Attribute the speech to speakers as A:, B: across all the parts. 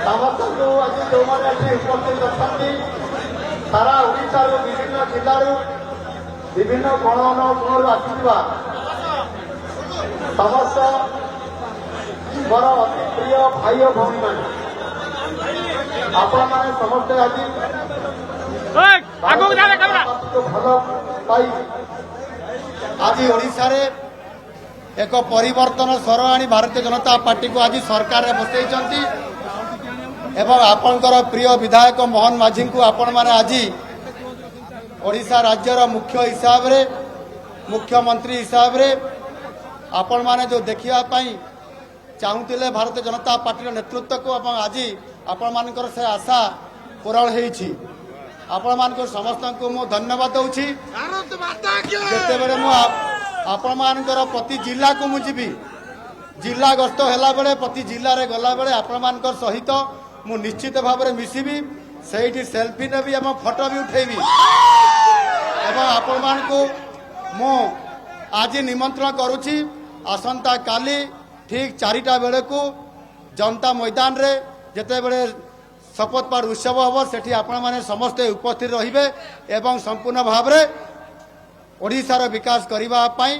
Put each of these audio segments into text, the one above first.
A: ସମସ୍ତଙ୍କୁ ଆଜି ଯେଉଁମାନେ ଆଜି ଉପସ୍ଥିତ ଅଛନ୍ତି ସାରା ଓଡ଼ିଶାର ବିଭିନ୍ନ ଜିଲ୍ଲାରୁ ବିଭିନ୍ନ କୋଣ ଅନୁକୋଣରୁ ଆସିଥିବା ସମସ୍ତ ମୋର ଅତି ପ୍ରିୟ ଭାଇ ଓ ଭଉଣୀମାନେ ଆପଣମାନେ ସମସ୍ତେ ଆଜି ଭଲ ପାଇ ଆଜି ଓଡ଼ିଶାରେ ଏକ ପରିବର୍ତ୍ତନ ସ୍ୱର ଆଣି ଭାରତୀୟ ଜନତା ପାର୍ଟି को आज सरकार बसई एवं आपणकर प्रिय विधायक मोहन माझी को आपण मैंने आज ओडिशा राज्यर मुख्य हिसाब रे मुख्यमंत्री हिसाब रे आपण मैंने जो देखापी चाहूले भारतीय जनता पार्टी नेतृत्व को आज आपण मानकर से आशा पूरण होती आपण मान समस्त को मु धन्यवाद दूची जितेबले आपण मानकर प्रति जिला को मुझी जिला गस्त होला बेले प्रति जिले में गला बेले आपण मानकर सहित मु निश्चित भाव में मिसबी से सेल्फी नेबी एवं फोटो भी उठेबी एवं आपण मान को मु आज निमंत्रण करुच्ची आसंता काली ठीक 4टा बेले को जनता मैदान रे जेते बेले शपथ पाठ उत्सव हम सेठी आपण माने समस्ते उपस्थित रहिबे एवं संपूर्ण भाव में ओडिशार विकास करने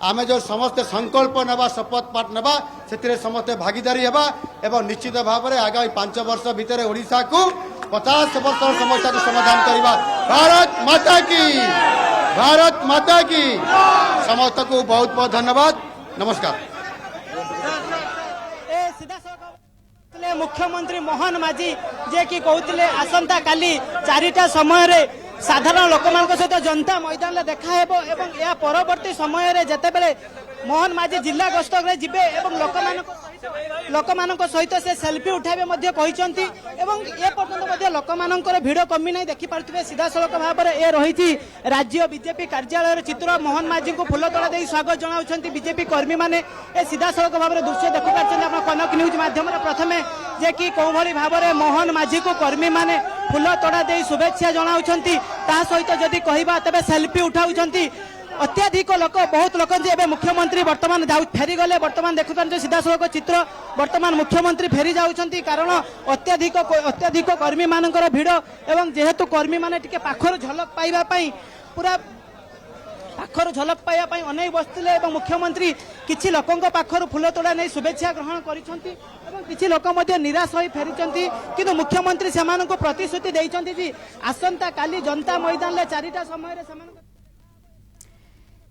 A: आमे जो समस्ते संकल्प नेबा शपथ पाठ नेबा से समस्ते भागीदारी हेबा एवं निश्चित भाव में आगामी 5 वर्ष भितर ओडिशा को 50 वर्ष समस्या को समाधान करवा। भारत माता की समस्त को बहुत बहुत धन्यवाद। नमस्कार।
B: मुख्यमंत्री मोहन माझी जे कि कहते आसंता काली 4टा समय साधारण लोक सहित जनता मैदान में देखा एवं या परवर्ती समय जिते बड़े मोहन माझी जिला गस्त जिबे एवं लोक सहित से सेल्फी उठाइबे मध्य कहते एवं ए पर्यंत लोक भिड़ कमी नहीं देखी पारे सीधा सड़क भाव में ये रही राज्य बीजेपी कार्यालय चित्र मोहन माझी को फूलतोड़ा दे स्वागत जनाऊँ बीजेपी कर्मी मैंने सीधा सड़क भाव में दृश्य देखी पार्टी कनक न्यूज मध्यम प्रथम जे कि कौ भाई भाव में मोहन माझी को कर्मी मैंने फूलतोड़ा दे शुभेच्छा जनाऊँ सहित जदि कहवा तेज सेल्फी उठाऊँ अत्याधिक लोक बहुत लोक जे मुख्यमंत्री बर्तमान फेरी गले बर्तमान देखुं सीधा सड़क चित्र बर्तमान मुख्यमंत्री फेरी जाऊँगी कारण अत्याधिक कर्मी मानकर भिड़ एवं जेहेतु कर्मी माने टिके पाखर झलक पाइबापी पूरा पाखर झलक पाइबापी अनेक बसते मुख्यमंत्री किछि लोकंक पाखर फूलतोड़ा नहीं शुभेच्छा ग्रहण करिसेंती एवं किछि लोक मध्य निराश होई फेरिचंती किंतु मुख्यमंत्री सेमानंको प्रतिश्रुति देइचंती जी आसंता काली जनता मैदान ले 4टा समय रे सेमानंको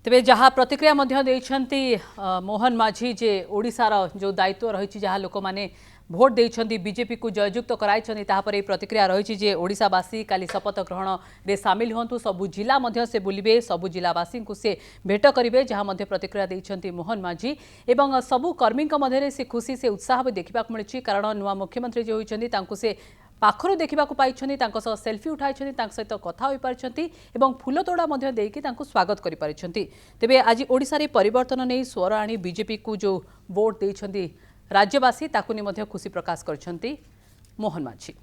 C: तेबे जहाँ प्रतिक्रिया मोहन माझी जे ओडिशार जो दायित्व रही जहाँ लोक मैंने भोट देइछंती बीजेपी को जययुक्त कराइछंती तापर प्रतिक्रिया रही जे ओडिशावासी काली शपथ ग्रहण रे सामिल होंतु सबु जिला मध्य से बुलिबे सबु जिलावासी को से भेट करिवे जहाँ मध्य प्रतिक्रिया देइछंती मोहन माझी एवं सबु कर्मी मध्य से खुशी से उत्साह भी देखा मिली कारण नुआ मुख्यमंत्री जो होइछंती तांको से पाखर देखा सेल्फी उठाई सहित कथा हो पार्टी और फूलतोड़ा स्वागत कर तेज आज ओडिशा रे परिवर्तन नहीं स्वर आनी बीजेपी को जो वोट देइछंती राज्यवासी ताकू खुशी प्रकाश करछंती मोहन माझी।